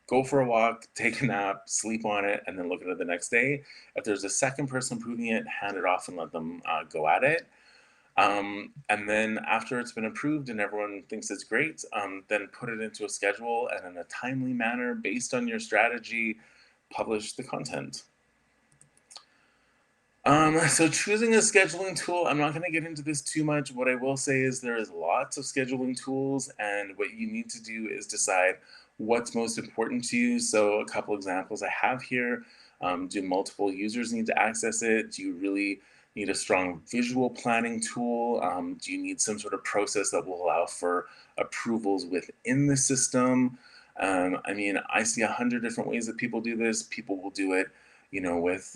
B: go for a walk, take a nap, sleep on it, and then look at it the next day. If there's a second person approving it, hand it off and let them go at it. And then after it's been approved and everyone thinks it's great, then put it into a schedule, and in a timely manner, based on your strategy, publish the content. So choosing a scheduling tool, I'm not going to get into this too much. What I will say is there is lots of scheduling tools, and what you need to do is decide what's most important to you. So a couple examples I have here. Do multiple users need to access it? Do you really need a strong visual planning tool? Do you need some sort of process that will allow for approvals within the system? I mean, I see 100 different ways that people do this. People will do it with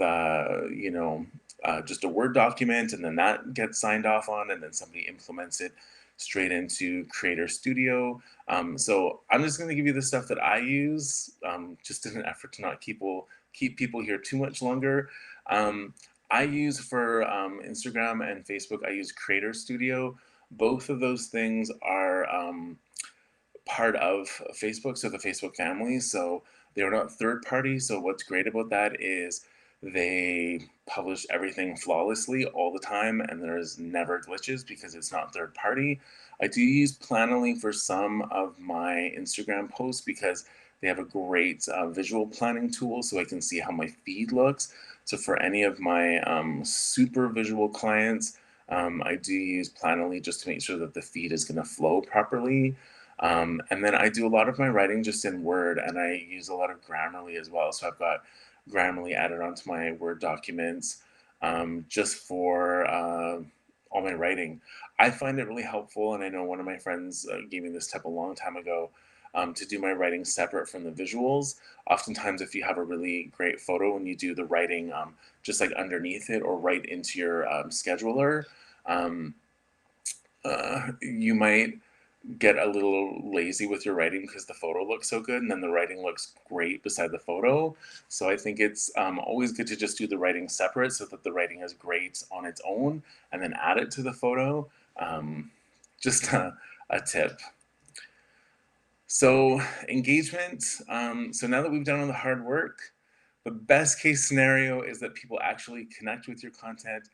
B: just a Word document, and then that gets signed off on, and then somebody implements it straight into Creator Studio. So I'm just going to give you the stuff that I use, just in an effort to not keep people here too much longer. I use for Instagram and Facebook, I use Creator Studio. Both of those things are part of Facebook, so the Facebook family. So they're not third party. So what's great about that is they publish everything flawlessly all the time, and there's never glitches because it's not third party. I do use Planoly for some of my Instagram posts because they have a great visual planning tool, so I can see how my feed looks. So for any of my super visual clients, I do use Planoly just to make sure that the feed is going to flow properly. And then I do a lot of my writing just in Word, and I use a lot of Grammarly as well. So I've got Grammarly added onto my Word documents, just for all my writing. I find it really helpful, and I know one of my friends gave me this tip a long time ago, to do my writing separate from the visuals. Oftentimes, if you have a really great photo and you do the writing just like underneath it or right into your scheduler, um, you might get a little lazy with your writing because the photo looks so good, and then the writing looks great beside the photo. So I think it's always good to just do the writing separate so that the writing is great on its own, and then add it to the photo. Just a tip. So engagement. So now that we've done all the hard work, the best case scenario is that people actually connect with your content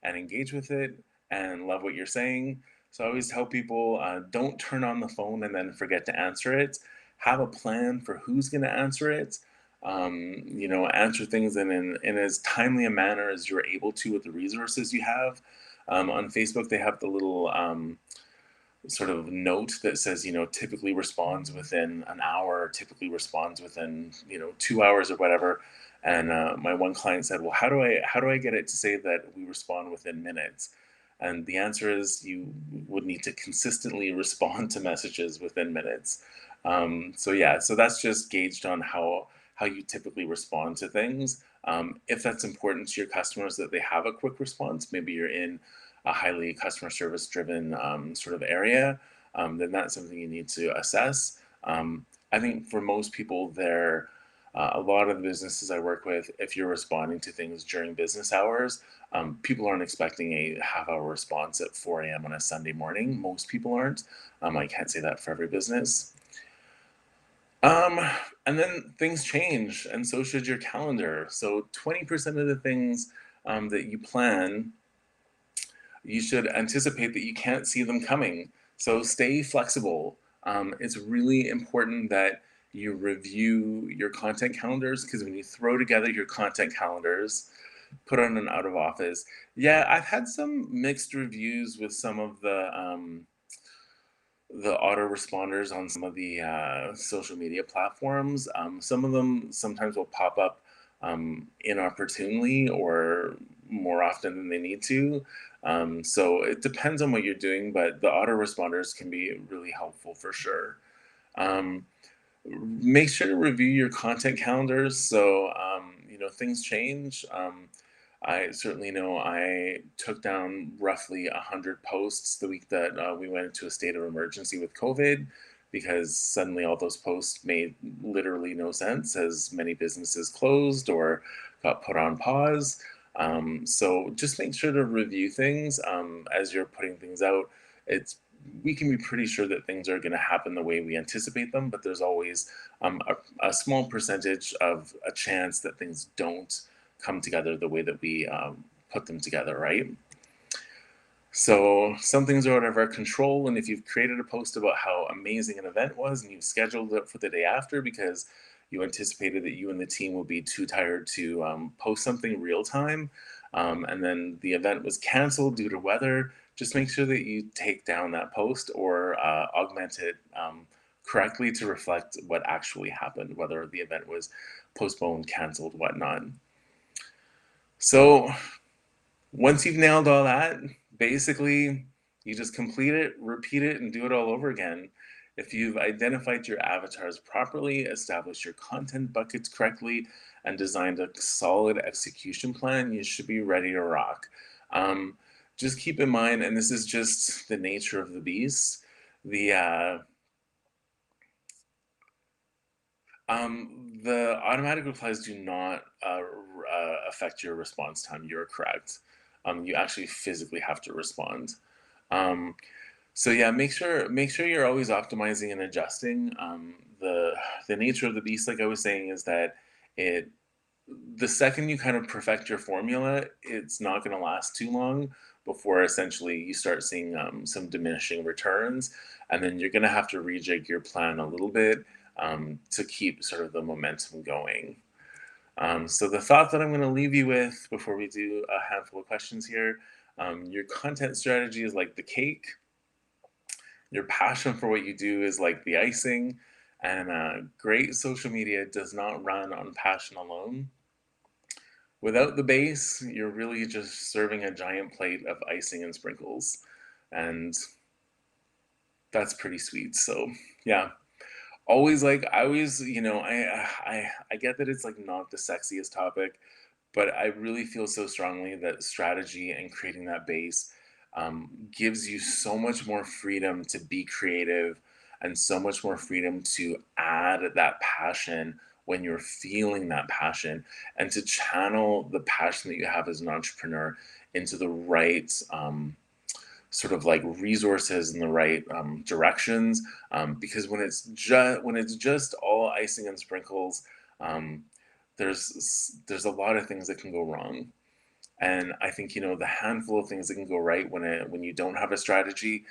B: and engage with it and love what you're saying. So I always tell people, don't turn on the phone and then forget to answer it. Have a plan for who's going to answer it. Answer things in as timely a manner as you're able to with the resources you have. On Facebook, they have the little sort of note that says, typically responds within an hour, typically responds within, 2 hours or whatever. And my one client said, well, how do I get it to say that we respond within minutes? And the answer is you would need to consistently respond to messages within minutes. So yeah, so that's just gauged on how you typically respond to things. If that's important to your customers that they have a quick response, maybe you're in a highly customer service driven sort of area, then that's something you need to assess. I think for most people, a lot of the businesses I work with, if you're responding to things during business hours, people aren't expecting a half-hour response at 4 a.m. on a Sunday morning. Most people aren't. I can't say that for every business. Um, and then things change, and so should your calendar. So 20% of the things that you plan, you should anticipate that you can't see them coming. So stay flexible. It's really important that you review your content calendars, because when you throw together your content calendars, put on an out of office. Yeah, I've had some mixed reviews with some of the autoresponders on some of the social media platforms. Some of them sometimes will pop up inopportunely or more often than they need to. So it depends on what you're doing, but the autoresponders can be really helpful for sure. Um, Make sure to review your content calendars. So, things change. I certainly know I took down roughly 100 posts the week that we went into a state of emergency with COVID, because suddenly all those posts made literally no sense as many businesses closed or got put on pause. So just make sure to review things as you're putting things out. It's We can be pretty sure that things are going to happen the way we anticipate them, but there's always a small percentage of a chance that things don't come together the way that we put them together, right? So some things are out of our control, and if you've created a post about how amazing an event was and you've scheduled it for the day after because you anticipated that you and the team would be too tired to post something real time, and then the event was canceled due to weather, just make sure that you take down that post or augment it correctly to reflect what actually happened, whether the event was postponed, canceled, whatnot. So once you've nailed all that, basically you just complete it, repeat it, and do it all over again. If you've identified your avatars properly, established your content buckets correctly, and designed a solid execution plan, you should be ready to rock. Um, just keep in mind, and this is just the nature of the beast, the automatic replies do not affect your response time. You're correct. You actually physically have to respond. Um, so yeah, make sure you're always optimizing and adjusting. The nature of the beast, like I was saying, is that it the second you kind of perfect your formula, it's not going to last too long before essentially you start seeing some diminishing returns, and then you're going to have to rejig your plan a little bit to keep sort of the momentum going. So the thought that I'm going to leave you with before we do a handful of questions here, your content strategy is like the cake. Your passion for what you do is like the icing, and great social media does not run on passion alone. Without the base, you're really just serving a giant plate of icing and sprinkles, and that's pretty sweet. So, yeah, always like I always, I get that it's like not the sexiest topic, but I really feel so strongly that strategy and creating that base gives you so much more freedom to be creative and so much more freedom to add that passion when you're feeling that passion, and to channel the passion that you have as an entrepreneur into the right sort of like resources in the right directions. Because when it's just all icing and sprinkles, um, there's a lot of things that can go wrong. And I think, the handful of things that can go right when you don't have a strategy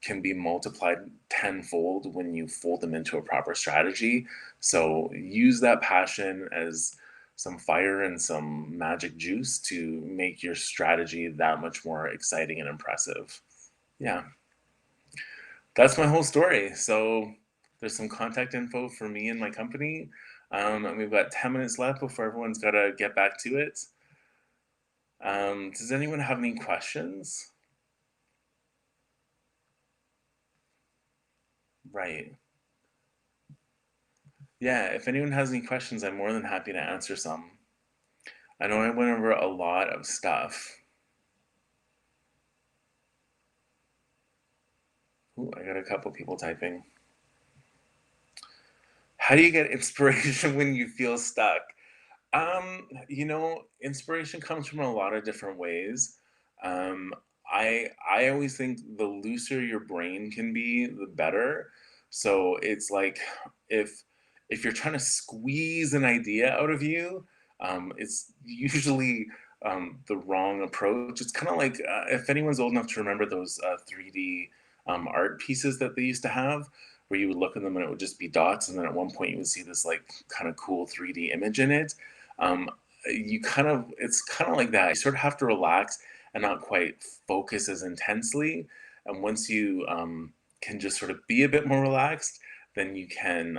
B: can be multiplied tenfold when you fold them into a proper strategy. So use that passion as some fire and some magic juice to make your strategy that much more exciting and impressive. Yeah, that's my whole story. So there's some contact info for me and my company. And we've got 10 minutes left before everyone's got to get back to it. Does anyone have any questions? Right. Yeah, if anyone has any questions, I'm more than happy to answer some. I know I went over a lot of stuff. Ooh, I got a couple people typing. How do you get inspiration when you feel stuck? Inspiration comes from a lot of different ways. Um, I always think the looser your brain can be, the better. So it's like if if you're trying to squeeze an idea out of you, it's usually the wrong approach. It's kind of like if anyone's old enough to remember those 3D art pieces that they used to have, where you would look at them and it would just be dots, and then at one point you would see this like kind of cool 3D image in it. um, it's kind of like that. You sort of have to relax and not quite focus as intensely. And once you can just sort of be a bit more relaxed, then you can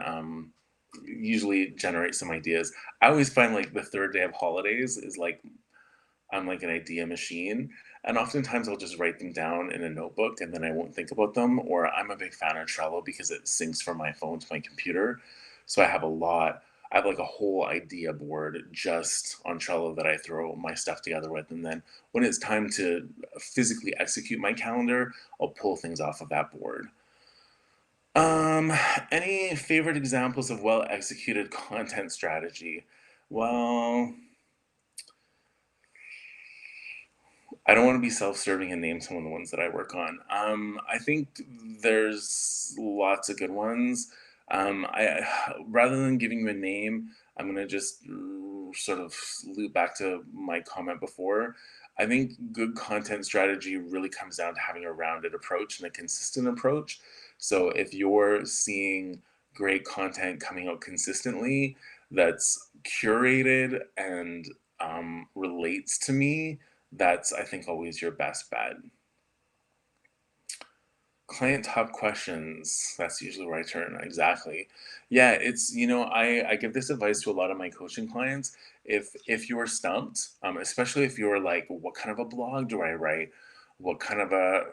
B: usually generate some ideas. I always find like the third day of holidays is like I'm like an idea machine. And oftentimes I'll just write them down in a notebook and then I won't think about them. Or I'm a big fan of Trello because it syncs from my phone to my computer. So I have like a whole idea board just on Trello that I throw my stuff together with. And then when it's time to physically execute my calendar, I'll pull things off of that board. Um, any favorite examples of well executed content strategy? Well, I don't want to be self-serving and name some of the ones that I work on. I think there's lots of good ones. I rather than giving you a name, I'm gonna just sort of loop back to my comment before. I think good content strategy really comes down to having a rounded approach and a consistent approach. So if you're seeing great content coming out consistently, that's curated and relates to me, that's, I think, always your best bet. Client top questions. That's usually where I turn. Exactly. Yeah, I give this advice to a lot of my coaching clients. If you're stumped, especially if you're like, what kind of a blog do I write? What kind of a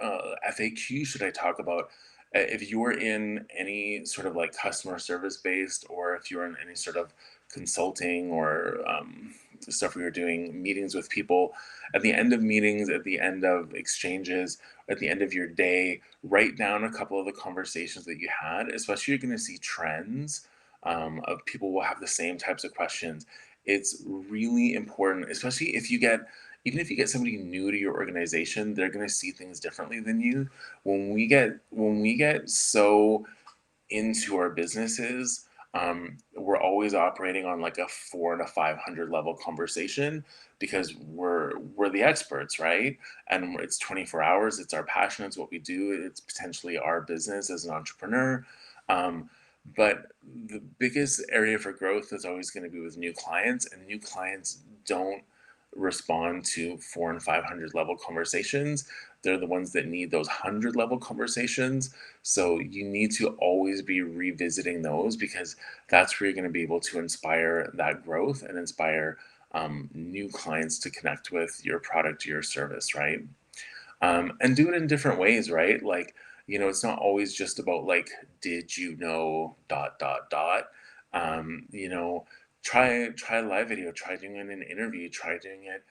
B: FAQ should I talk about? If you're in any sort of like customer service based, or if you're in any sort of consulting or stuff where you're doing meetings with people, at the end of meetings, at the end of exchanges, at the end of your day, write down a couple of the conversations that you had, especially you're going to see trends of people will have the same types of questions. It's really important, especially even if you get somebody new to your organization, they're going to see things differently than you. When we get so into our businesses, we're always operating on like a 4 to 500 level conversation because we're the experts, right? And it's 24 hours. It's our passion. It's what we do. It's potentially our business as an entrepreneur. Um, but the biggest area for growth is always going to be with new clients, and new clients don't respond to 4 and 500 level conversations. They're the ones that need those 100 level conversations. So you need to always be revisiting those because that's where you're going to be able to inspire that growth and inspire new clients to connect with your product or your service, right? And do it in different ways, right? Like, it's not always just about like, did you know, dot, dot, dot. You know, try live video, try doing it in an interview, try doing it.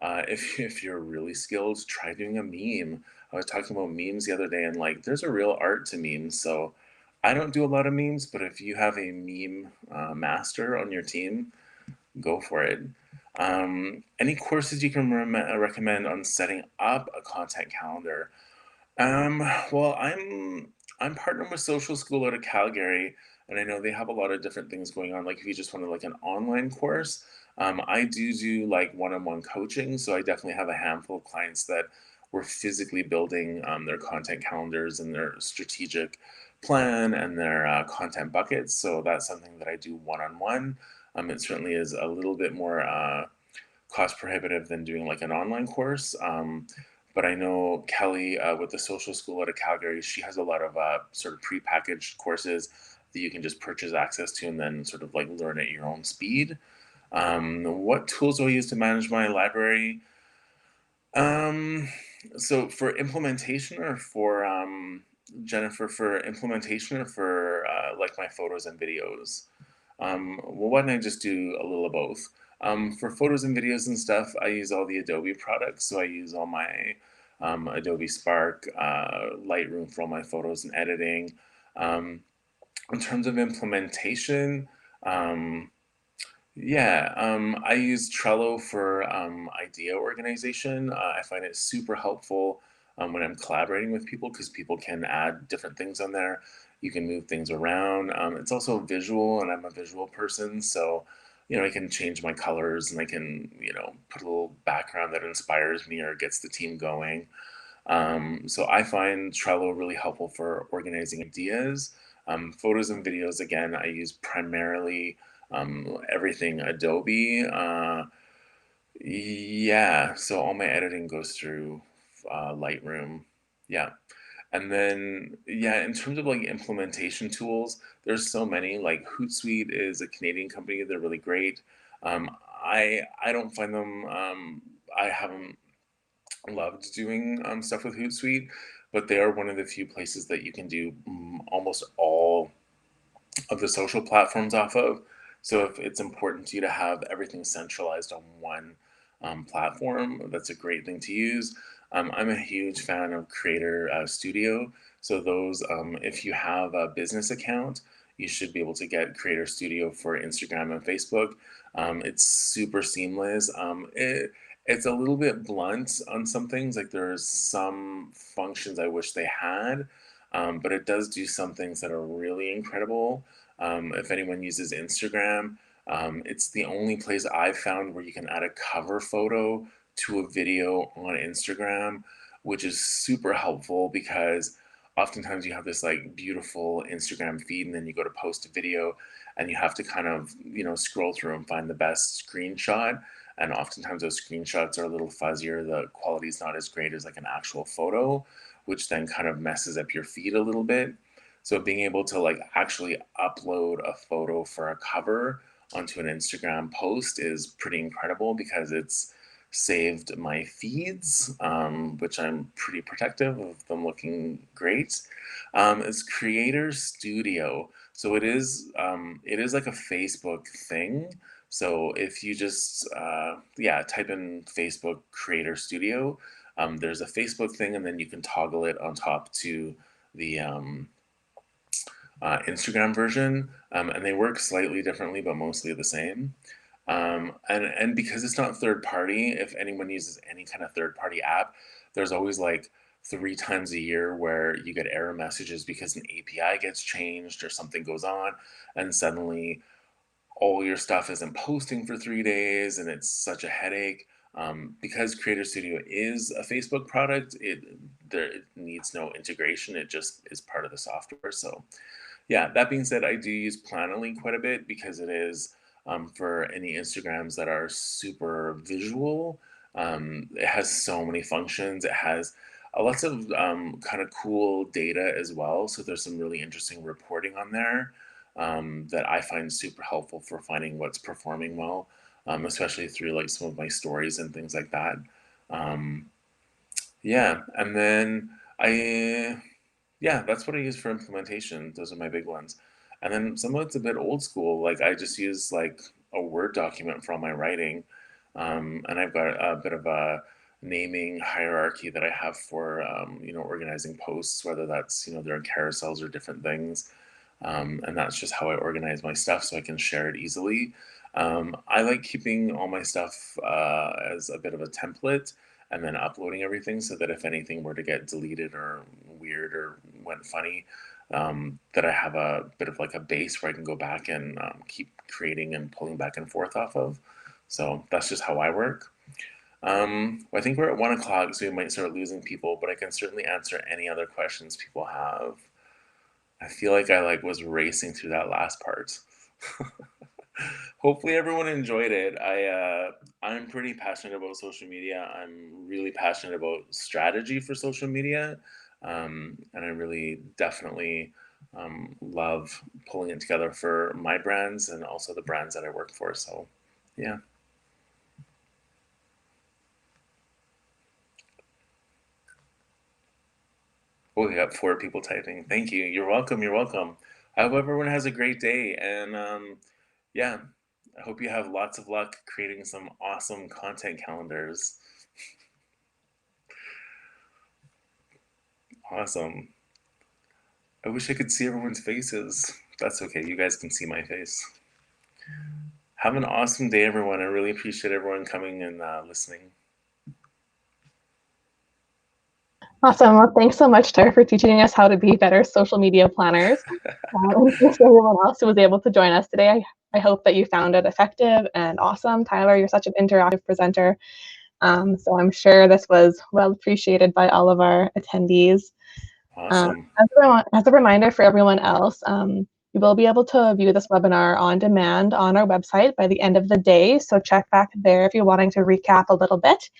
B: If you're really skilled, try doing a meme. I was talking about memes the other day, and like, there's a real art to memes. So I don't do a lot of memes, but if you have a meme master on your team, go for it. Any courses you can recommend on setting up a content calendar? Well, I'm partnered with Social School out of Calgary, and I know they have a lot of different things going on. Like if you just wanted like an online course, I do like one-on-one coaching. So I definitely have a handful of clients that we're physically building their content calendars and their strategic plan and their content buckets. So that's something that I do one-on-one. It certainly is a little bit more cost prohibitive than doing like an online course. But I know Kelly with the Social School out of Calgary, she has a lot of sort of prepackaged courses that you can just purchase access to and then sort of like learn at your own speed. What tools do I use to manage my library? Um, so for implementation or for Jennifer, for implementation or for like my photos and videos? Well, why don't I just do a little of both? For photos and videos and stuff, I use all the Adobe products. So I use all my Adobe Spark, Lightroom for all my photos and editing. Um, in terms of implementation, um, yeah, I use Trello for idea organization. I find it super helpful when I'm collaborating with people because people can add different things on there. You can move things around. It's also visual, and I'm a visual person, so I can change my colors and I can put a little background that inspires me or gets the team going. So I find Trello really helpful for organizing ideas. Photos and videos, again, I use primarily everything Adobe. Yeah, so all my editing goes through Lightroom. Yeah. And then, yeah, in terms of like implementation tools, there's so many. Like Hootsuite is a Canadian company. They're really great. I don't find them. I haven't loved doing stuff with Hootsuite, but they are one of the few places that you can do almost all of the social platforms off of. So if it's important to you to have everything centralized on one platform, that's a great thing to use. I'm a huge fan of Creator Studio. So those, if you have a business account, you should be able to get Creator Studio for Instagram and Facebook. It's super seamless. It's a little bit blunt on some things. Like there's some functions I wish they had, but it does do some things that are really incredible. If anyone uses Instagram, it's the only place I've found where you can add a cover photo to a video on Instagram, which is super helpful because oftentimes you have this like beautiful Instagram feed and then you go to post a video and you have to kind of, scroll through and find the best screenshot. And oftentimes those screenshots are a little fuzzier. The quality is not as great as like an actual photo, which then kind of messes up your feed a little bit. So being able to like actually upload a photo for a cover onto an Instagram post is pretty incredible because it's saved my feeds, which I'm pretty protective of them looking great. It's Creator Studio. So it is like a Facebook thing. So if you just yeah, type in Facebook Creator Studio, there's a Facebook thing, and then you can toggle it on top to the Instagram version, and they work slightly differently, but mostly the same. And because it's not third party, if anyone uses any kind of third party app, there's always like 3 times a year where you get error messages because an API gets changed or something goes on, and suddenly all your stuff isn't posting for 3 days, and it's such a headache. Because Creator Studio is a Facebook product, it needs no integration. It just is part of the software. So yeah, that being said, I do use Planoly quite a bit because it is for any Instagrams that are super visual. It has so many functions. It has lots of kind of cool data as well. So there's some really interesting reporting on there that I find super helpful for finding what's performing well, especially through like some of my stories and things like that. Um, yeah, and then yeah, that's what I use for implementation. Those are my big ones. And then some of it's a bit old school. Like I just use like a Word document for all my writing. And I've got a bit of a naming hierarchy that I have for, organizing posts, whether that's, they're in carousels or different things. And that's just how I organize my stuff so I can share it easily. I like keeping all my stuff as a bit of a template and then uploading everything so that if anything were to get deleted or weird or went funny, that I have a bit of like a base where I can go back and keep creating and pulling back and forth off of. So that's just how I work. I think we're at 1 o'clock, so we might start losing people, but I can certainly answer any other questions people have. I feel like I like was racing through that last part. Hopefully everyone enjoyed it. I'm pretty passionate about social media. I'm really passionate about strategy for social media, and I really definitely love pulling it together for my brands and also the brands that I work for. So, yeah. Oh, we got 4 people typing. Thank you. You're welcome. You're welcome. I hope everyone has a great day, and yeah, I hope you have lots of luck creating some awesome content calendars. Awesome. I wish I could see everyone's faces. That's okay. You guys can see my face. Have an awesome day, everyone. I really appreciate everyone coming and listening.
A: Awesome. Well, thanks so much, Tara, for teaching us how to be better social media planners. And thanks to everyone else who was able to join us today. I hope that you found it effective and awesome. Tyler, you're such an interactive presenter. So I'm sure this was well appreciated by all of our attendees.
B: Awesome.
A: As a reminder for everyone else, you will be able to view this webinar on demand on our website by the end of the day. So check back there if you're wanting to recap a little bit.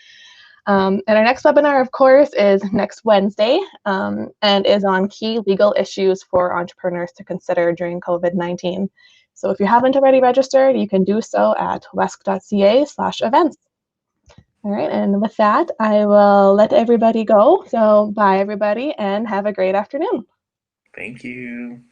A: And our next webinar, of course, is next Wednesday and is on key legal issues for entrepreneurs to consider during COVID-19. So if you haven't already registered, you can do so at wesk.ca/events. All right, and with that, I will let everybody go. So bye, everybody, and have a great afternoon.
B: Thank you.